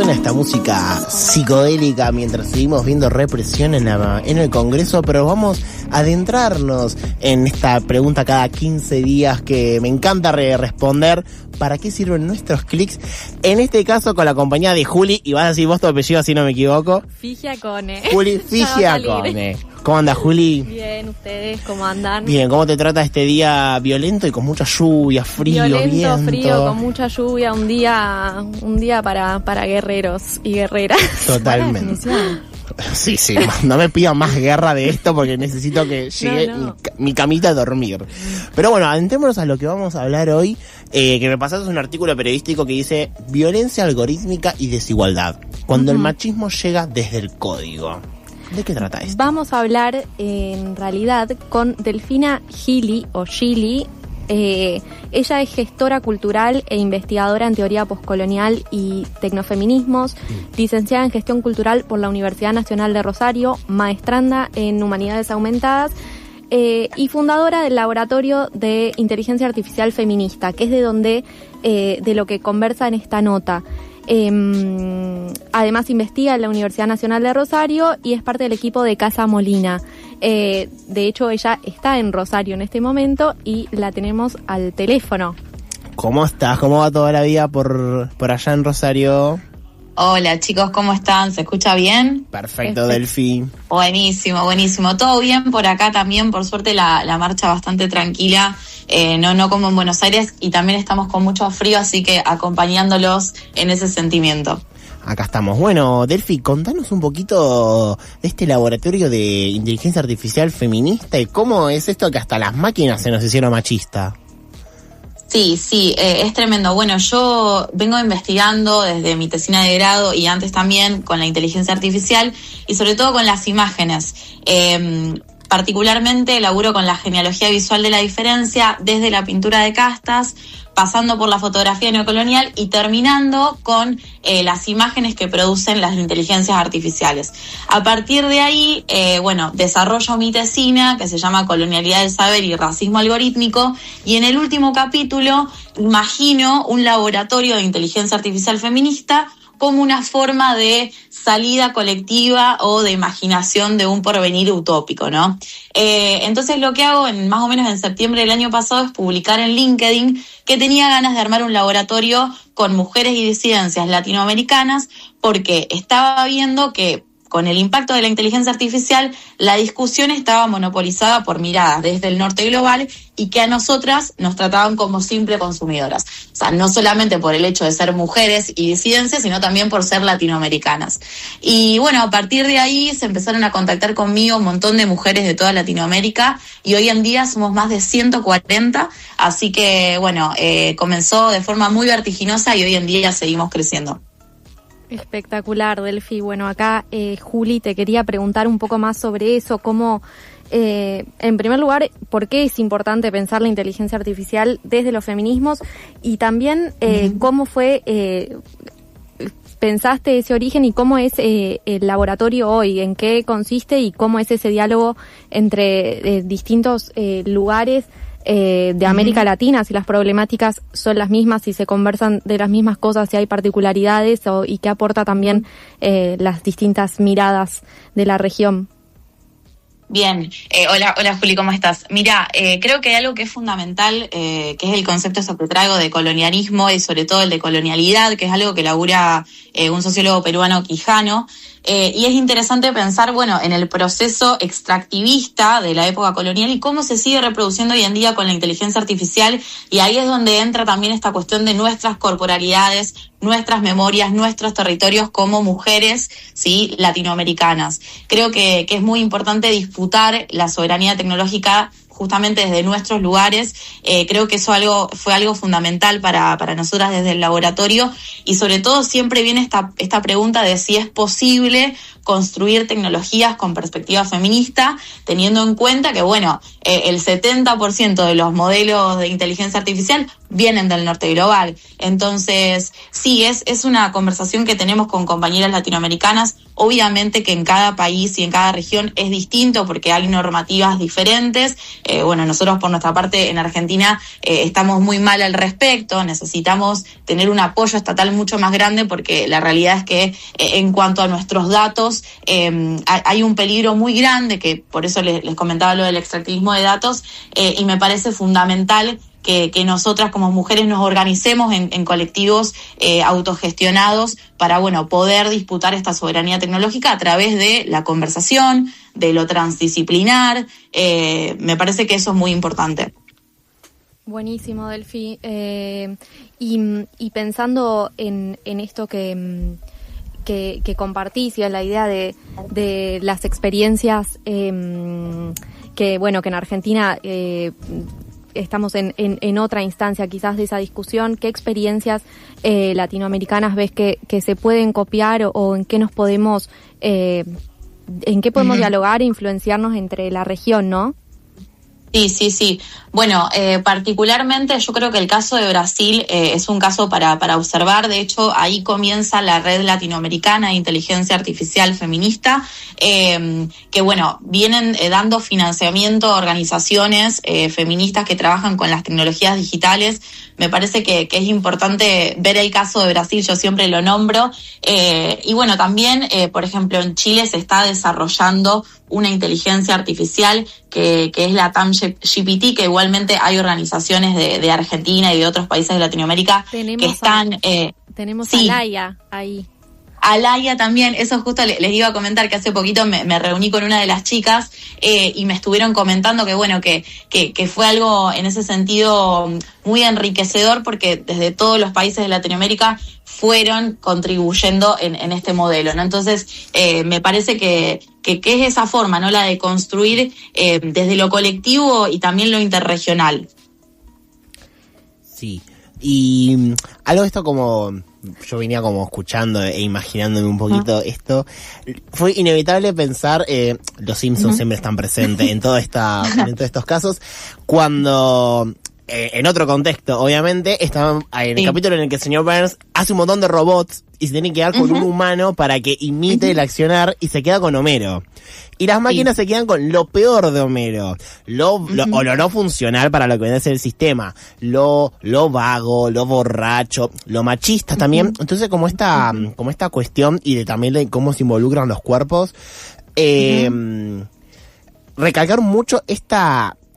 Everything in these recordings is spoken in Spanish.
suena esta música psicodélica mientras seguimos viendo represión en el Congreso, pero vamos a adentrarnos en esta pregunta cada 15 días que me encanta responder. ¿Para qué sirven nuestros clics? En este caso con la compañía de Juli, y vas a decir vos tu apellido si no me equivoco. Figiacone. Juli Figiacone. ¿Cómo anda, Juli? Bien, ¿ustedes cómo andan? Bien, ¿cómo te trata este día violento y con mucha lluvia, frío, viento, viento? Frío, con mucha lluvia, un día para guerreros y guerreras. Totalmente. Sí, no me pidan más guerra de esto porque necesito que llegue mi camita a dormir. Pero bueno, adentrémonos a lo que vamos a hablar hoy, que me pasaste un artículo periodístico que dice violencia algorítmica y desigualdad, cuando el machismo llega desde el código. ¿De qué trata esto? Vamos a hablar en realidad con Delfina Gili o Gili. Ella es gestora cultural e investigadora en teoría postcolonial y tecnofeminismos, licenciada en gestión cultural por la Universidad Nacional de Rosario, maestranda en humanidades aumentadas y fundadora del Laboratorio de Inteligencia Artificial Feminista, que es de lo que conversa en esta nota. Además investiga en la Universidad Nacional de Rosario y es parte del equipo de Casa Molina. De hecho, ella está en Rosario en este momento y la tenemos al teléfono. ¿Cómo estás? ¿Cómo va toda la vida por allá en Rosario? Hola chicos, ¿cómo están? ¿Se escucha bien? Perfecto, Delfi. Buenísimo. Todo bien por acá también, por suerte la marcha bastante tranquila, no como en Buenos Aires, y también estamos con mucho frío, así que acompañándolos en ese sentimiento. Acá estamos. Bueno, Delfi, contanos un poquito de este laboratorio de inteligencia artificial feminista y cómo es esto que hasta las máquinas se nos hicieron machistas. Sí, es tremendo. Bueno, yo vengo investigando desde mi tesina de grado y antes también con la inteligencia artificial y sobre todo con las imágenes. Particularmente laburo con la genealogía visual de la diferencia desde la pintura de castas, pasando por la fotografía neocolonial y terminando con las imágenes que producen las inteligencias artificiales. A partir de ahí, desarrollo mi tesina que se llama Colonialidad del Saber y Racismo Algorítmico, y en el último capítulo imagino un laboratorio de inteligencia artificial feminista como una forma de salida colectiva o de imaginación de un porvenir utópico, ¿no? Entonces lo que hago más o menos en septiembre del año pasado es publicar en LinkedIn que tenía ganas de armar un laboratorio con mujeres y disidencias latinoamericanas, porque estaba viendo que con el impacto de la inteligencia artificial, la discusión estaba monopolizada por miradas desde el norte global y que a nosotras nos trataban como simple consumidoras. O sea, no solamente por el hecho de ser mujeres y disidencias, sino también por ser latinoamericanas. Y bueno, a partir de ahí se empezaron a contactar conmigo un montón de mujeres de toda Latinoamérica y hoy en día somos más de 140, así que bueno, comenzó de forma muy vertiginosa y hoy en día seguimos creciendo. Espectacular, Delfi. Bueno, acá Juli, te quería preguntar un poco más sobre eso, cómo, en primer lugar, por qué es importante pensar la inteligencia artificial desde los feminismos y también cómo fue, pensaste ese origen y cómo es el laboratorio hoy, en qué consiste y cómo es ese diálogo entre distintos lugares de América Latina, si las problemáticas son las mismas, si se conversan de las mismas cosas, si hay particularidades y qué aporta también las distintas miradas de la región. Bien, hola Juli, ¿cómo estás? Mira, creo que hay algo que es fundamental, que es el concepto que traigo de colonialismo y sobre todo el de colonialidad, que es algo que labura un sociólogo peruano, Quijano, y es interesante pensar, bueno, en el proceso extractivista de la época colonial y cómo se sigue reproduciendo hoy en día con la inteligencia artificial, y ahí es donde entra también esta cuestión de nuestras corporalidades, nuestras memorias, nuestros territorios como mujeres, ¿sí?, latinoamericanas. Creo que es muy importante disputar la soberanía tecnológica justamente desde nuestros lugares. Creo que eso fue algo fundamental para nosotras desde el laboratorio, y sobre todo siempre viene esta pregunta de si es posible construir tecnologías con perspectiva feminista, teniendo en cuenta que, bueno, el 70% de los modelos de inteligencia artificial vienen del norte global. Entonces, sí, es una conversación que tenemos con compañeras latinoamericanas obviamente que en cada país y en cada región es distinto porque hay normativas diferentes. Bueno, nosotros por nuestra parte en Argentina estamos muy mal al respecto, necesitamos tener un apoyo estatal mucho más grande porque la realidad es que en cuanto a nuestros datos hay un peligro muy grande, que por eso les comentaba lo del extractivismo de datos, y me parece fundamental que nosotras como mujeres nos organicemos en colectivos autogestionados para, bueno, poder disputar esta soberanía tecnológica a través de la conversación, de lo transdisciplinar. Me parece que eso es muy importante. Buenísimo, Delphi. Y pensando en esto que compartís, y en la idea de las experiencias que en Argentina estamos en otra instancia quizás de esa discusión, ¿qué experiencias latinoamericanas ves que se pueden copiar o en qué nos podemos dialogar e influenciarnos entre la región, ¿no? Sí. Bueno, particularmente yo creo que el caso de Brasil es un caso para observar. De hecho, ahí comienza la Red Latinoamericana de Inteligencia Artificial Feminista, que bueno, vienen dando financiamiento a organizaciones feministas que trabajan con las tecnologías digitales. Me parece que es importante ver el caso de Brasil, yo siempre lo nombro. Y bueno, también, por ejemplo, en Chile se está desarrollando una inteligencia artificial que es la TAM-GPT, que igualmente hay organizaciones de Argentina y de otros países de Latinoamérica que están... tenemos a Laia ahí. A Laia también, eso justo les iba a comentar, que hace poquito me reuní con una de las chicas y me estuvieron comentando que bueno, que fue algo en ese sentido muy enriquecedor, porque desde todos los países de Latinoamérica fueron contribuyendo en este modelo, ¿no? Entonces, me parece que es esa forma, ¿no? La de construir desde lo colectivo y también lo interregional. Sí, y algo de esto como... Yo venía como escuchando e imaginándome un poquito esto. Fue inevitable pensar, los Simpsons siempre están presentes en todos estos casos, cuando... en otro contexto, obviamente, estaban en el capítulo en el que el señor Burns hace un montón de robots y se tiene que quedar con un humano para que imite el accionar, y se queda con Homero. Y las máquinas se quedan con lo peor de Homero, lo no funcional para lo que viene a ser el sistema, lo vago, lo borracho, lo machista también. Entonces, como esta cuestión y de también de cómo se involucran los cuerpos, recalcar mucho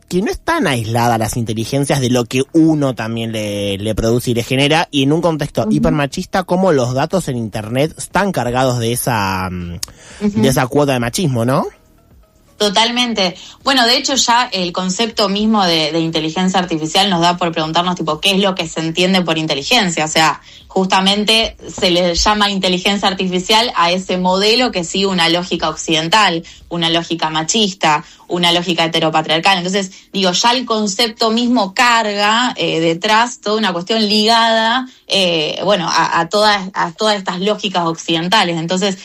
que no es tan aislada las inteligencias de lo que uno también le produce y le genera, y en un contexto hipermachista, como los datos en internet están cargados de esa cuota de machismo, ¿no? Totalmente. Bueno, de hecho ya el concepto mismo de inteligencia artificial nos da por preguntarnos tipo qué es lo que se entiende por inteligencia. O sea, justamente se le llama inteligencia artificial a ese modelo que sigue una lógica occidental, una lógica machista, una lógica heteropatriarcal. Entonces, digo, ya el concepto mismo carga detrás toda una cuestión ligada, a todas estas lógicas occidentales. Entonces,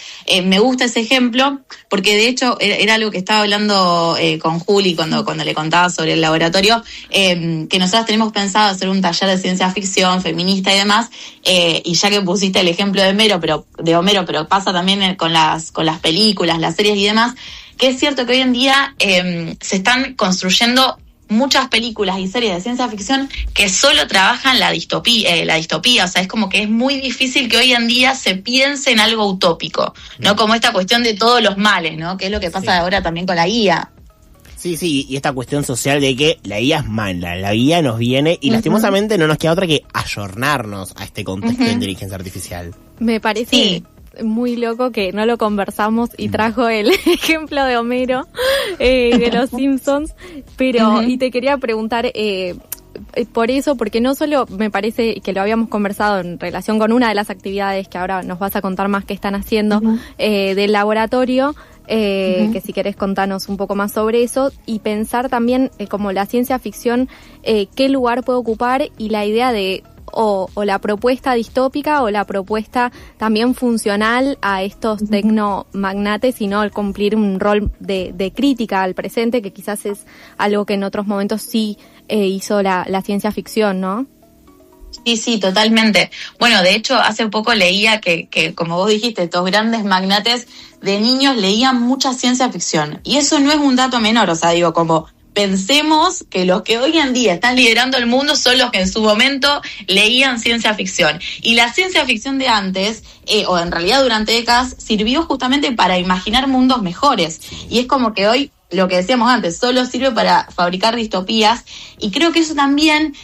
me gusta ese ejemplo, porque de hecho era algo que estaba hablando con Juli cuando le contaba sobre el laboratorio, que nosotros tenemos pensado hacer un taller de ciencia ficción feminista y demás, y ya que pusiste el ejemplo de Homero, pero pasa también con las películas, las series y demás, que es cierto que hoy en día se están construyendo muchas películas y series de ciencia ficción que solo trabajan la distopía, o sea, es como que es muy difícil que hoy en día se piense en algo utópico, ¿no? Como esta cuestión de todos los males, ¿no? Que es lo que pasa ahora también con la IA. Sí, y esta cuestión social de que la IA es mala, la IA nos viene y lastimosamente no nos queda otra que ayornarnos a este contexto de inteligencia artificial. Me parece muy loco que no lo conversamos y trajo el ejemplo de Homero de los Simpsons, pero y te quería preguntar por eso, porque no solo me parece que lo habíamos conversado en relación con una de las actividades que ahora nos vas a contar más que están haciendo del laboratorio, que si querés contanos un poco más sobre eso, y pensar también como la ciencia ficción, qué lugar puede ocupar, y la idea de o la propuesta distópica o la propuesta también funcional a estos tecnomagnates, y no el cumplir un rol de crítica al presente, que quizás es algo que en otros momentos sí hizo la ciencia ficción, ¿no? Sí, totalmente. Bueno, de hecho, hace poco leía que como vos dijiste, estos grandes magnates de niños leían mucha ciencia ficción. Y eso no es un dato menor, o sea, digo, como pensemos que los que hoy en día están liderando el mundo son los que en su momento leían ciencia ficción. Y la ciencia ficción de antes, o en realidad durante décadas, sirvió justamente para imaginar mundos mejores. Y es como que hoy, lo que decíamos antes, solo sirve para fabricar distopías, y creo que eso también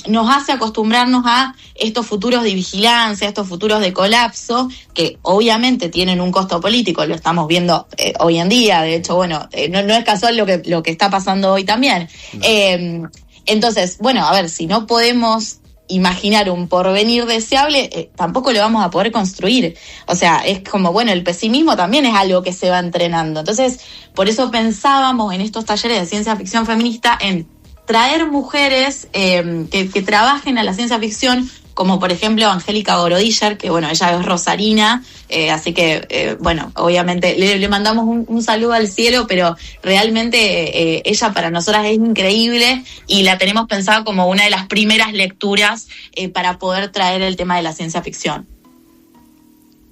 nos hace acostumbrarnos a estos futuros de vigilancia, estos futuros de colapso, que obviamente tienen un costo político, lo estamos viendo hoy en día. De hecho, bueno, no es casual lo que está pasando hoy también. No. Entonces, bueno, a ver, si no podemos imaginar un porvenir deseable, tampoco lo vamos a poder construir. O sea, es como, bueno, el pesimismo también es algo que se va entrenando. Entonces, por eso pensábamos en estos talleres de ciencia ficción feminista en traer mujeres que trabajen a la ciencia ficción, como por ejemplo Angélica Gorodiller, que bueno, ella es rosarina, así que bueno, obviamente le mandamos un saludo al cielo, pero realmente ella para nosotras es increíble y la tenemos pensada como una de las primeras lecturas para poder traer el tema de la ciencia ficción.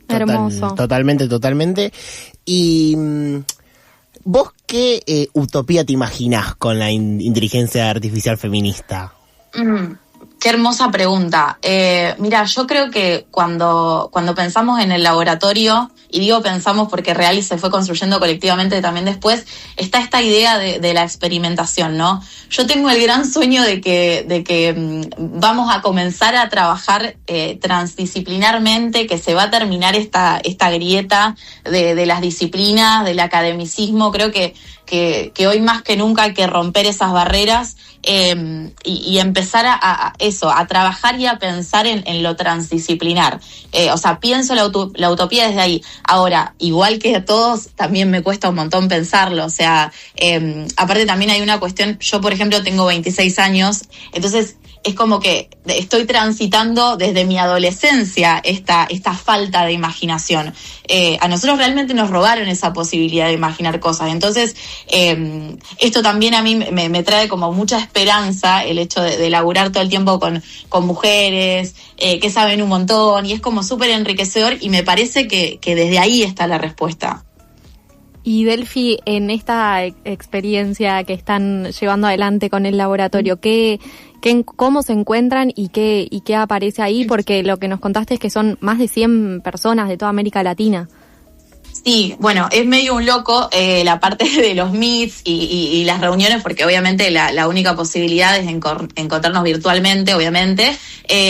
Hermoso. Totalmente. Y ¿vos qué utopía te imaginás con la inteligencia artificial feminista? Qué hermosa pregunta. Mira, yo creo que cuando pensamos en el laboratorio, y digo pensamos porque Real se fue construyendo colectivamente también después, está esta idea de la experimentación, ¿no? Yo tengo el gran sueño de que vamos a comenzar a trabajar transdisciplinarmente, que se va a terminar esta grieta de las disciplinas, del academicismo. Creo que hoy más que nunca hay que romper esas barreras y empezar a trabajar y a pensar en lo transdisciplinar. O sea, pienso la utopía desde ahí. Ahora, igual que a todos, también me cuesta un montón pensarlo. O sea, aparte también hay una cuestión, yo por ejemplo tengo 26 años, entonces es como que estoy transitando desde mi adolescencia esta falta de imaginación. A nosotros realmente nos robaron esa posibilidad de imaginar cosas. Entonces, esto también a mí me trae como mucha esperanza, el hecho de laburar todo el tiempo con mujeres que saben un montón, y es como súper enriquecedor, y me parece que desde ahí está la respuesta. Y Delphi, en esta experiencia que están llevando adelante con el laboratorio, ¿cómo se encuentran y qué aparece ahí? Porque lo que nos contaste es que son más de 100 personas de toda América Latina. Sí, bueno, es medio un loco la parte de los meets y las reuniones, porque obviamente la única posibilidad es encontrarnos virtualmente, obviamente.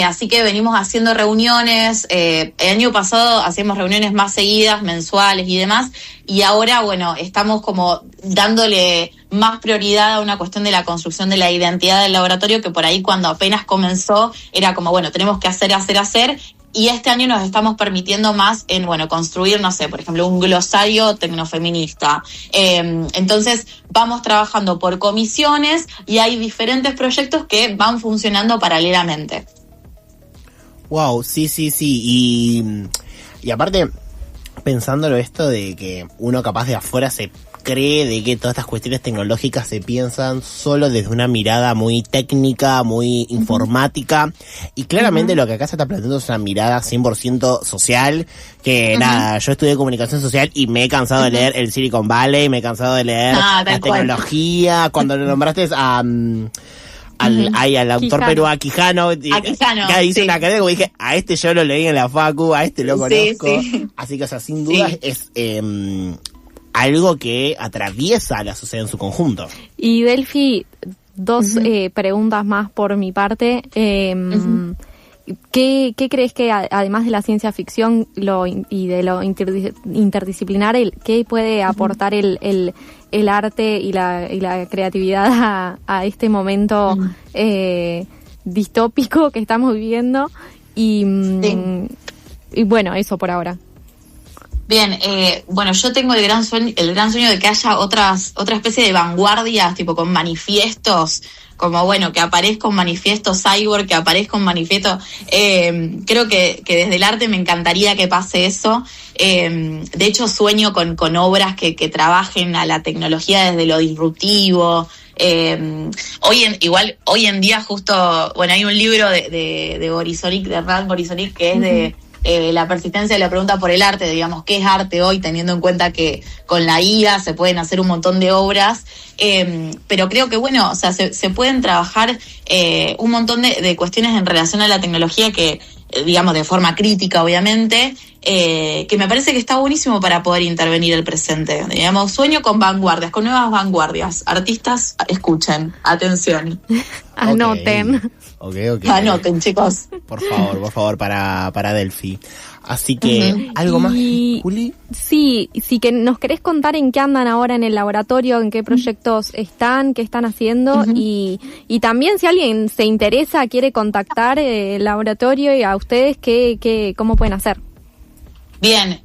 Así que venimos haciendo reuniones. El año pasado hacíamos reuniones más seguidas, mensuales y demás. Y ahora, bueno, estamos como dándole más prioridad a una cuestión de la construcción de la identidad del laboratorio, que por ahí cuando apenas comenzó era como, bueno, tenemos que hacer. Y este año nos estamos permitiendo más en, bueno, construir, no sé, por ejemplo, un glosario tecnofeminista. Entonces, vamos trabajando por comisiones y hay diferentes proyectos que van funcionando paralelamente. Wow, sí. Y aparte, pensándolo esto de que uno capaz de afuera se cree de que todas estas cuestiones tecnológicas se piensan solo desde una mirada muy técnica, muy informática, y claramente lo que acá se está planteando es una mirada 100% social, que nada, yo estudié comunicación social y me he cansado de leer el Silicon Valley, me he cansado de leer la tecnología. Cuando lo nombraste al autor peruano Quijano, que dice una cadena, como dije, a este yo lo leí en la facu, a este lo conozco, así que, o sea, sin duda es algo que atraviesa a la sociedad en su conjunto. Y Delphi, dos preguntas más por mi parte. ¿Qué crees que, además de la ciencia ficción y de lo interdisciplinar, qué puede aportar el arte y la creatividad a este momento distópico que estamos viviendo? Y bueno, eso por ahora. Bien, bueno, yo tengo el gran sueño de que haya otra especie de vanguardias, tipo con manifiestos, como bueno, que aparezca un manifiesto cyborg, que aparezca un manifiesto. Creo que desde el arte me encantaría que pase eso. De hecho, sueño con obras que trabajen a la tecnología desde lo disruptivo. Hoy en día justo, bueno, hay un libro de Borisovich, de Hernán Borisovich, que es de la persistencia de la pregunta por el arte, digamos, ¿qué es arte hoy? Teniendo en cuenta que con la IA se pueden hacer un montón de obras, pero creo que, bueno, o sea, se pueden trabajar un montón de cuestiones en relación a la tecnología que, digamos, de forma crítica, obviamente, que me parece que está buenísimo para poder intervenir el presente. Digamos, sueño con vanguardias, con nuevas vanguardias. Artistas, escuchen, atención. Anoten. Okay. Anoten, chicos. Por favor, para Delphi. Así que, ¿algo más, Juli? Sí, que nos querés contar en qué andan ahora en el laboratorio, en qué proyectos están, qué están haciendo, y también si alguien se interesa, quiere contactar el laboratorio y a ustedes, ¿cómo pueden hacer? Bien,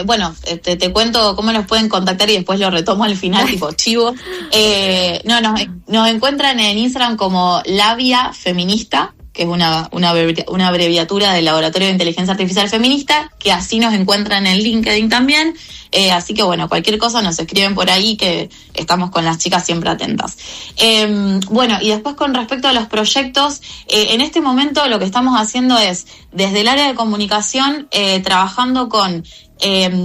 bueno, te cuento cómo nos pueden contactar y después lo retomo al final, tipo chivo. Nos encuentran en Instagram como Labia Feminista, que es una abreviatura del Laboratorio de Inteligencia Artificial Feminista, que así nos encuentran en LinkedIn también. Así que, bueno, cualquier cosa nos escriben por ahí, que estamos con las chicas siempre atentas. Bueno, y después con respecto a los proyectos, en este momento lo que estamos haciendo es, desde el área de comunicación, trabajando con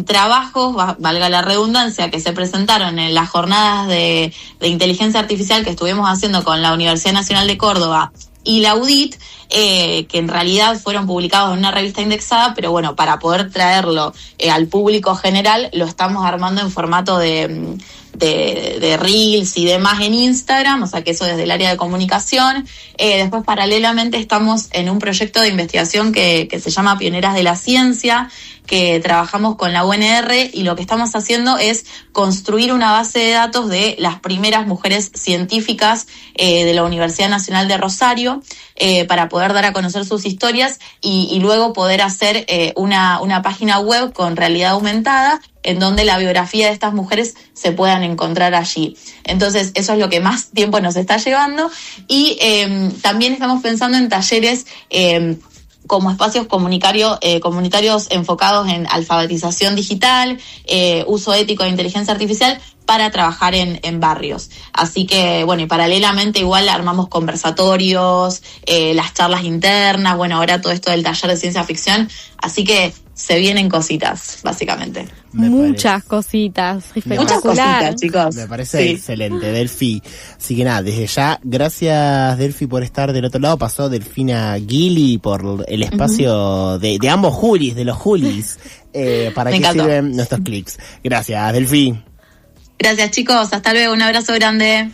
trabajos, valga la redundancia, que se presentaron en las jornadas de inteligencia artificial que estuvimos haciendo con la Universidad Nacional de Córdoba y la UDIT, que en realidad fueron publicados en una revista indexada, pero bueno, para poder traerlo al público general, lo estamos armando en formato de Reels y demás en Instagram, o sea que eso desde el área de comunicación. Después, paralelamente, estamos en un proyecto de investigación que se llama Pioneras de la Ciencia, que trabajamos con la UNR, y lo que estamos haciendo es construir una base de datos de las primeras mujeres científicas de la Universidad Nacional de Rosario, para poder dar a conocer sus historias y luego poder hacer una página web con realidad aumentada en donde la biografía de estas mujeres se puedan encontrar allí. Entonces, eso es lo que más tiempo nos está llevando, y también estamos pensando en talleres como espacios comunitarios enfocados en alfabetización digital, uso ético de inteligencia artificial, para trabajar en barrios. Así que, bueno, y paralelamente igual armamos conversatorios, las charlas internas, bueno, ahora todo esto del taller de ciencia ficción, así que se vienen cositas, básicamente. Muchas cositas, espectacular. Muchas cositas, chicos. Me parece excelente, Delphi. Así que nada, desde ya, gracias, Delphi, por estar del otro lado. Pasó Delfina Gili por el espacio de ambos Julis, de los Julis, para que sirven nuestros clics. Gracias, Delphi. Gracias, chicos. Hasta luego. Un abrazo grande.